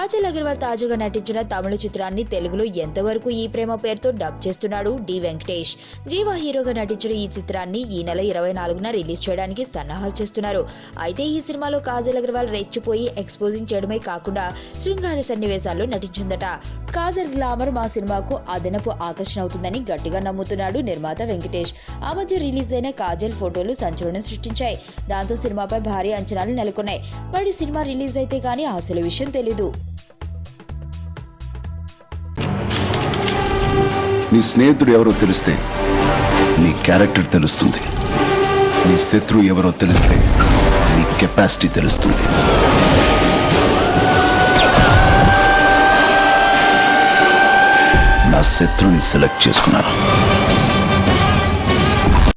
కాజల్ అగర్వాల్ తాజాగా నటించిన తమిళ చిత్రాన్ని తెలుగులో ఎంతవరకు ఈ ప్రేమ పేరుతో డబ్ చేస్తున్నాడు డి వెంకటేష్. జీవా హీరోగా నటించిన ఈ చిత్రాన్ని ఈ నెల 24న రిలీజ్ చేయడానికి సన్నాహాలు చేస్తున్నారు. అయితే ఈ సినిమాలో కాజల్ అగర్వాల్ రెచ్చిపోయి ఎక్స్పోజింగ్ చేయడమే కాకుండా శృంగార సన్నివేశాల్లో నటించిందట. కాజల్ గ్లామర్ మా సినిమాకు అదనపు ఆకర్షణ అవుతుందని గట్టిగా నమ్ముతున్నాడు నిర్మాత వెంకటేష్. ఆ మధ్య రిలీజ్ అయిన కాజల్ ఫోటోలు సంచలనం సృష్టించాయి. దాంతో సినిమాపై భారీ అంచనాలు నెలకొన్నాయి. మరి సినిమా రిలీజ్ అయితే కానీ అసలు విషయం తెలీదు. నీ స్నేహితుడు ఎవరో తెలిస్తే నీ క్యారెక్టర్ తెలుస్తుంది. నీ శత్రువు ఎవరో తెలిస్తే నీ కెపాసిటీ తెలుస్తుంది. నా శత్రువుని సెలెక్ట్ చేసుకున్నాను.